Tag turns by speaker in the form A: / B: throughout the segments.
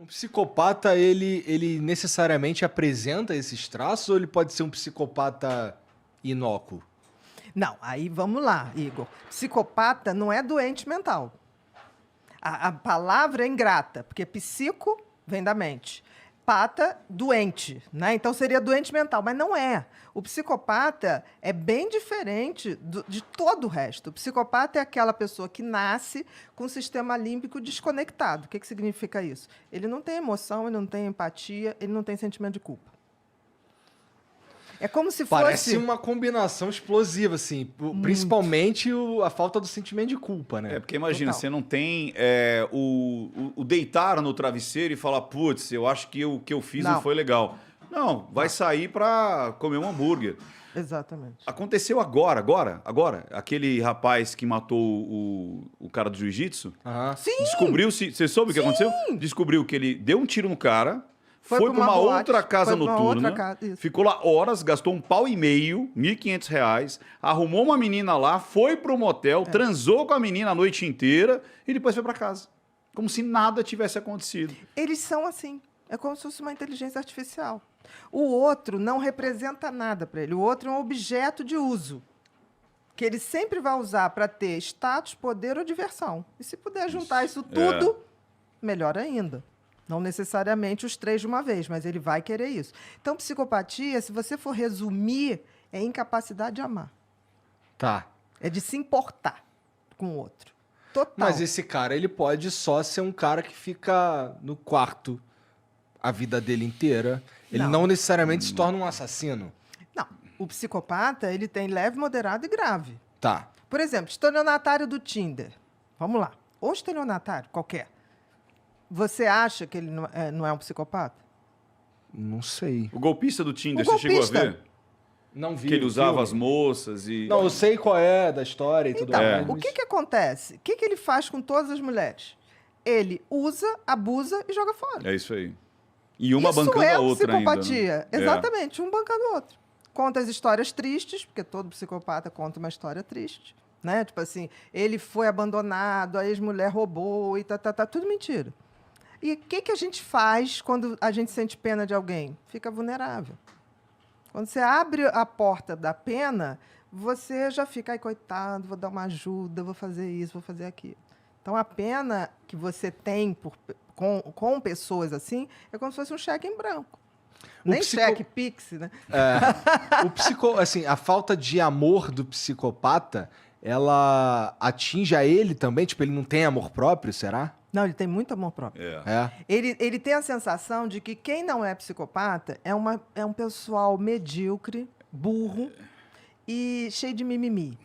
A: Um psicopata, ele necessariamente apresenta esses traços ou ele pode ser um psicopata inócuo?
B: Não, aí vamos lá, Igor. Psicopata não é doente mental. A palavra é ingrata, porque psico vem da mente. Pata, doente, né? Então seria doente mental, mas não é. O psicopata é bem diferente de todo o resto. O psicopata é aquela pessoa que nasce com o sistema límbico desconectado. O que significa isso? Ele não tem emoção, ele não tem empatia, ele não tem sentimento de culpa. É como se fosse...
A: Parece uma combinação explosiva, assim. Principalmente a falta do sentimento de culpa, né?
C: É, porque imagina,
B: Total.
C: você não tem o deitar no travesseiro e falar, putz, eu acho que o que eu fiz não foi legal. Não, vai sair pra comer um hambúrguer.
B: Exatamente.
C: Aconteceu agora. Aquele rapaz que matou o cara do jiu-jitsu.
A: Aham.
B: Sim!
C: Descobriu-se... Você soube o que aconteceu? Descobriu que ele deu um tiro no cara... Foi
B: pra
C: para uma
B: boate,
C: outra casa
B: foi pra uma
C: noturna,
B: outra casa, isso.
C: ficou lá horas, gastou R$1,500, R$1.500, arrumou uma menina lá, foi pro motel, transou com a menina a noite inteira e depois foi para casa. Como se nada tivesse acontecido.
B: Eles são assim. É como se fosse uma inteligência artificial. O outro não representa nada para ele. O outro é um objeto de uso que ele sempre vai usar para ter status, poder ou diversão. E se puder juntar isso tudo, melhor ainda. Não necessariamente os três de uma vez, mas ele vai querer isso. Então, psicopatia, se você for resumir, é incapacidade de amar.
A: Tá.
B: É de se importar com o outro. Total.
A: Mas esse cara, ele pode só ser um cara que fica no quarto a vida dele inteira. Ele não necessariamente se torna um assassino.
B: Não. O psicopata, ele tem leve, moderado e grave.
A: Tá.
B: Por exemplo, estelionatário do Tinder. Vamos lá. Ou estelionatário, qualquer. Você acha que ele não é um psicopata?
A: Não sei.
C: O golpista do Tinder,
B: O
C: você chegou a
B: golpista.
C: ver?
A: Não vi.
C: Que ele
A: o
C: usava
A: filme.
C: as moças e...
A: Não, eu sei qual é da história e tudo
B: Então,
A: mais.
B: o que acontece? O que ele faz com todas as mulheres? Ele usa, abusa e joga fora.
C: É isso aí. E uma
B: Isso
C: bancando
B: é
C: a outra ainda.
B: psicopatia.
C: Né?
B: Exatamente, um bancando o outro. Conta as histórias tristes, porque todo psicopata conta uma história triste. Né? Tipo assim, ele foi abandonado, a ex-mulher roubou e tudo mentira. E o que a gente faz quando a gente sente pena de alguém? Fica vulnerável. Quando você abre a porta da pena, você já fica, ai, coitado, vou dar uma ajuda, vou fazer isso, vou fazer aquilo. Então, a pena que você tem com pessoas assim é como se fosse um cheque em branco. Nem cheque Pix, né?
A: Assim, a falta de amor do psicopata, ela atinge a ele também? Tipo, ele não tem amor próprio, será?
B: Não, ele tem muito amor próprio.
A: É.
B: Ele tem a sensação de que quem não é psicopata é um pessoal medíocre, burro e cheio de mimimi.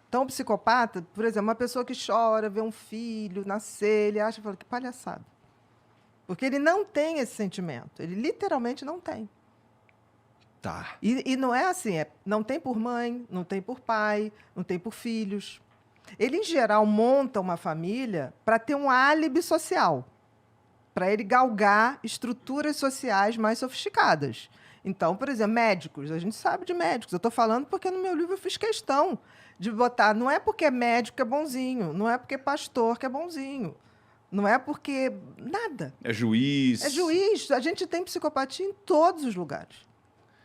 B: Então, o psicopata, por exemplo, uma pessoa que chora, vê um filho nascer, ele acha, fala, que palhaçada. Porque ele não tem esse sentimento. Ele literalmente não tem.
A: Tá.
B: E não é assim, não tem por mãe, não tem por pai, não tem por filhos. Ele, em geral, monta uma família para ter um álibi social, para ele galgar estruturas sociais mais sofisticadas. Então, por exemplo, médicos, a gente sabe de médicos. Eu estou falando porque no meu livro eu fiz questão de botar, não é porque é médico que é bonzinho, não é porque é pastor que é bonzinho, não é porque... nada.
C: É juiz.
B: É juiz. A gente tem psicopatia em todos os lugares.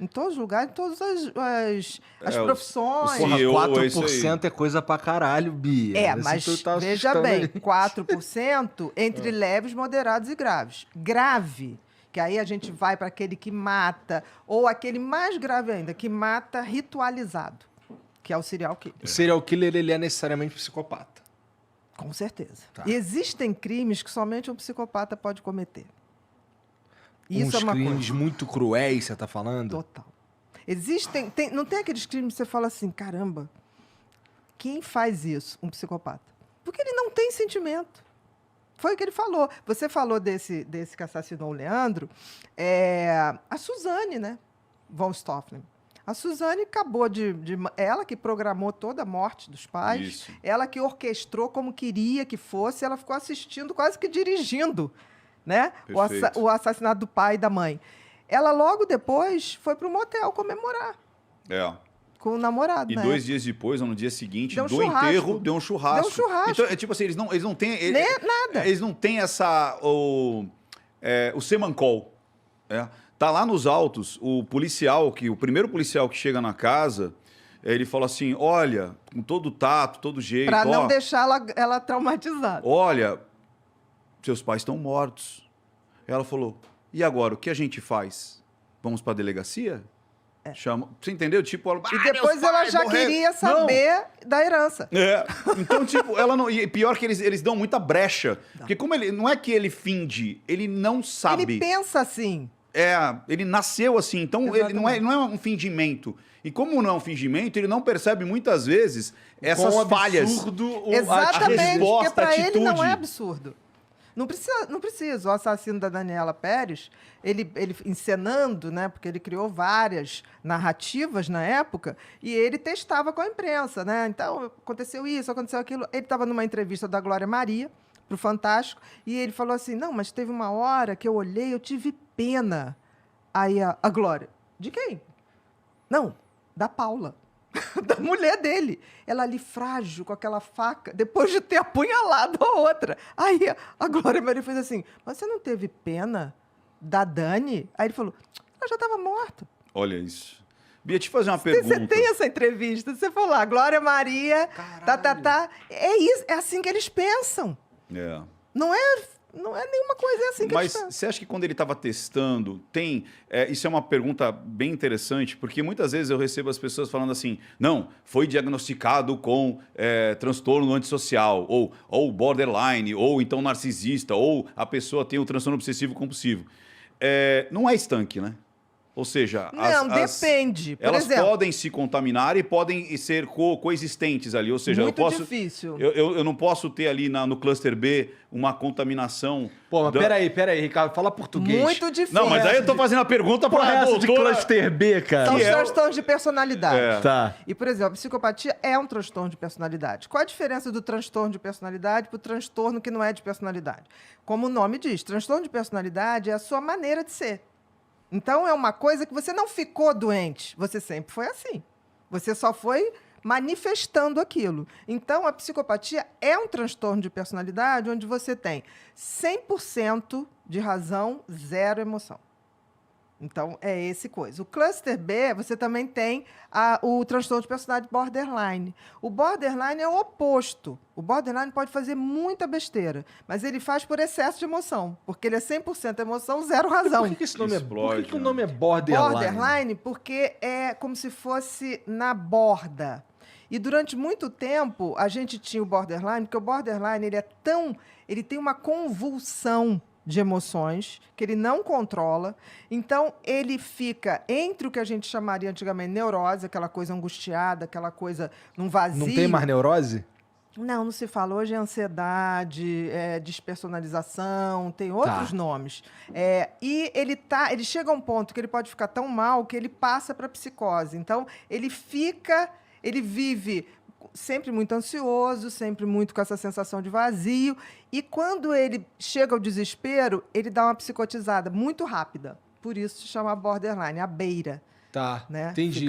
B: Em todos os lugares, em todas as profissões.
A: Porra,
C: CEO,
A: 4% é coisa pra caralho, Bia.
B: Mas
A: tu tá
B: veja
A: assustando
B: bem,
A: aí.
B: 4% entre leves, moderados e graves. Grave, que aí a gente vai para aquele que mata, ou aquele mais grave ainda, que mata ritualizado, que é o serial killer.
A: O serial killer, ele é necessariamente psicopata.
B: Com certeza.
A: Tá.
B: E existem crimes que somente um psicopata pode cometer. Isso
A: Uns
B: é uma
A: crimes
B: coisa.
A: muito cruéis, você tá falando?
B: Total. Não tem aqueles crimes que você fala assim, caramba, quem faz isso? Um psicopata. Porque ele não tem sentimento. Foi o que ele falou. Você falou desse que assassinou o Leandro, a Suzane, né? Von Stofflen. A Suzane acabou ela que programou toda a morte dos pais,
C: Isso.
B: ela que orquestrou como queria que fosse, ela ficou assistindo, quase que dirigindo, né?
C: Perfeito.
B: O assassinato do pai e da mãe. Ela logo depois foi para o motel comemorar
C: É.
B: com o namorado.
C: E
B: né?
C: 2 dias depois, ou no dia seguinte,
B: Deu um
C: do
B: churrasco.
C: enterro, deu um churrasco.
B: Deu um churrasco.
C: Então, é tipo assim, eles não têm...
B: Nem nada.
C: Eles não têm essa... o Semancol. Tá lá nos autos, o primeiro policial que chega na casa, ele fala assim, olha, com todo tato, todo jeito...
B: Pra não deixar ela traumatizada.
C: Olha, seus pais estão mortos. Ela falou, e agora, o que a gente faz? Vamos pra delegacia? Chama... Você entendeu? Tipo, ela,
B: E depois ela já queria saber da herança.
C: Então, tipo, ela não... E pior que eles dão muita brecha. Porque como ele... Não é que ele finge, ele não sabe.
B: Ele pensa assim.
C: Ele nasceu assim, então ele não é um fingimento. E como não é um fingimento, ele não percebe muitas vezes essas falhas.
B: Exatamente,
C: a resposta,
B: porque para ele
C: atitude.
B: não é absurdo. Não precisa. O assassino da Daniela Pérez, ele encenando, né? Porque ele criou várias narrativas na época e ele testava com a imprensa, né? Então, aconteceu isso, aconteceu aquilo. Ele estava numa entrevista da Glória Maria pro Fantástico e ele falou assim, não, mas teve uma hora que eu olhei, eu tive pena. Aí a Glória, de quem? Não, da Paula. Da mulher dele. Ela ali frágil, com aquela faca, depois de ter apunhalado a outra. Aí a Glória Maria fez assim, mas você não teve pena da Dani? Aí ele falou, ela já estava morta.
C: Olha isso. Bia, te fazer uma pergunta.
B: Você tem essa entrevista, você falou lá, Glória Maria, É isso, é assim que eles pensam. Não é nenhuma coisa assim que eles pensam.
C: Mas você acha que quando ele estava testando, isso é uma pergunta bem interessante, porque muitas vezes eu recebo as pessoas falando assim, não, foi diagnosticado com transtorno antissocial, ou borderline, ou então narcisista, ou a pessoa tem o transtorno obsessivo compulsivo. Não é estanque, né? Ou seja,
B: depende. Por
C: elas
B: exemplo,
C: podem se contaminar e podem ser coexistentes ali. Ou seja,
B: muito difícil.
C: Eu não posso ter ali no cluster B uma contaminação.
A: Pô, mas peraí, Ricardo, fala português.
B: Muito difícil.
C: Não, mas aí eu tô fazendo a pergunta para a
A: de
C: doutora.
A: cluster B, cara.
B: São os transtornos de personalidade.
A: Tá.
B: E, por exemplo, a psicopatia é um transtorno de personalidade. Qual a diferença do transtorno de personalidade para o transtorno que não é de personalidade? Como o nome diz, transtorno de personalidade é a sua maneira de ser. Então, é uma coisa que você não ficou doente. Você sempre foi assim. Você só foi manifestando aquilo. Então, a psicopatia é um transtorno de personalidade onde você tem 100% de razão, 0 emoção. Então, é esse coisa. O cluster B, você também tem o transtorno de personalidade borderline. O borderline é o oposto. O borderline pode fazer muita besteira, mas ele faz por excesso de emoção, porque ele é 100% emoção, 0 razão.
A: Por que esse nome
C: Explode,
A: por que o nome é borderline?
B: Borderline porque é como se fosse na borda. E durante muito tempo, a gente tinha o borderline, porque o borderline ele tem uma convulsão de emoções que ele não controla. Então, ele fica entre o que a gente chamaria antigamente neurose, aquela coisa angustiada, aquela coisa num vazio.
A: Não tem mais neurose?
B: Não se fala. Hoje é ansiedade, despersonalização, tem outros nomes. E ele chega a um ponto que ele pode ficar tão mal que ele passa para psicose. Então, ele vive sempre muito ansioso, sempre muito com essa sensação de vazio. E quando ele chega ao desespero, ele dá uma psicotizada muito rápida. Por isso se chama borderline, a beira.
A: Tá,
B: né?
A: Entendi.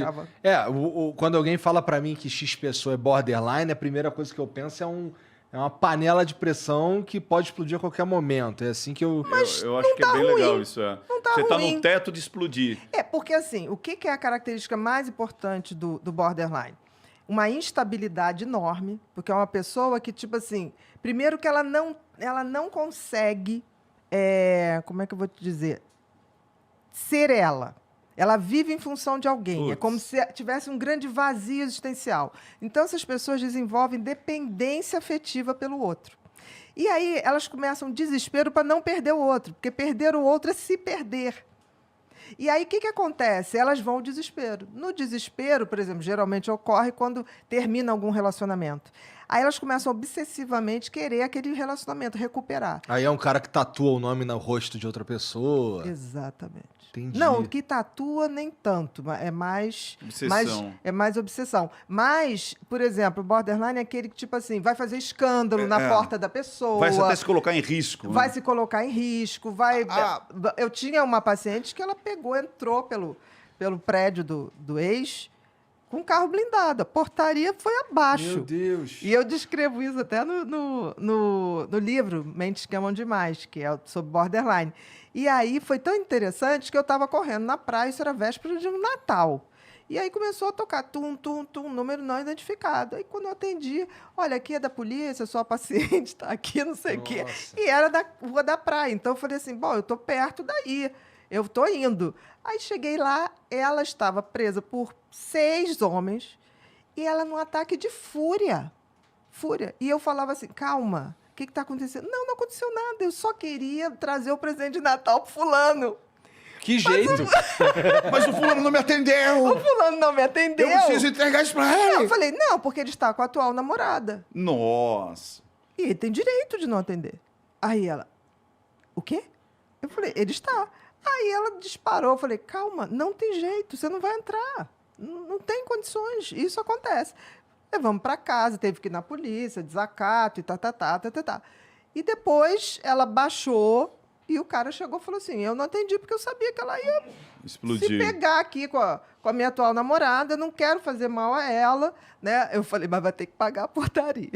A: Quando alguém fala pra mim que X pessoa é borderline, a primeira coisa que eu penso é uma panela de pressão que pode explodir a qualquer momento. É assim que eu...
C: Eu acho que é bem legal isso.
B: Não tá
C: Você tá
B: ruim.
C: no teto de explodir.
B: Porque assim, o que é a característica mais importante do borderline? Uma instabilidade enorme, porque é uma pessoa que, tipo assim, primeiro que ela não consegue, como é que eu vou te dizer? Ser ela. Ela vive em função de alguém.
C: Putz.
B: É como se tivesse um grande vazio existencial. Então, essas pessoas desenvolvem dependência afetiva pelo outro. E aí, elas começam um desespero para não perder o outro, porque perder o outro é se perder. E aí, o que acontece? Elas vão ao desespero. No desespero, por exemplo, geralmente ocorre quando termina algum relacionamento. Aí elas começam obsessivamente querer aquele relacionamento, recuperar.
A: Aí é um cara que tatua o nome no rosto de outra pessoa.
B: Exatamente.
A: Entendi.
B: Não, o que tatua nem tanto, é mais
C: Obsessão.
B: É mais obsessão. Mas, por exemplo, o borderline é aquele que, tipo assim, vai fazer escândalo na porta da pessoa.
C: Vai até se colocar em risco.
B: Vai
C: né?
B: se colocar em risco, Eu tinha uma paciente que ela entrou pelo prédio do ex com um carro blindado. A portaria foi abaixo.
A: Meu Deus.
B: E eu descrevo isso até no livro Mentes que Amam Demais, que é sobre borderline. E aí foi tão interessante que eu estava correndo na praia, isso era véspera de um Natal. E aí começou a tocar tum, tum, tum, número não identificado. Aí quando eu atendi, olha, aqui é da polícia, sua paciente está aqui, não sei o quê.
A: Nossa.
B: E era da rua da praia. Então eu falei assim, bom, eu estou perto daí, eu estou indo. Aí cheguei lá, ela estava presa por 6 homens e ela num ataque de fúria. Fúria. E eu falava assim, calma, o que está acontecendo? Não, não aconteceu nada, eu só queria trazer o presente de Natal pro fulano.
A: Que jeito.
C: Mas o fulano não me atendeu!
B: O fulano não me atendeu.
C: Eu preciso entregar isso pra ele!
B: Eu falei, não, porque ele está com a atual namorada.
C: Nossa!
B: E ele tem direito de não atender. Aí ela, o quê? Eu falei, ele está. Aí ela disparou. Eu falei, calma, não tem jeito, você não vai entrar. Não tem condições, isso acontece. Levamos para casa, teve que ir na polícia, desacato e tá. E depois ela baixou e o cara chegou e falou assim, eu não atendi porque eu sabia que ela ia
C: Explodir.
B: se pegar aqui com a minha atual namorada, eu não quero fazer mal a ela, né? Eu falei, mas vai ter que pagar a portaria.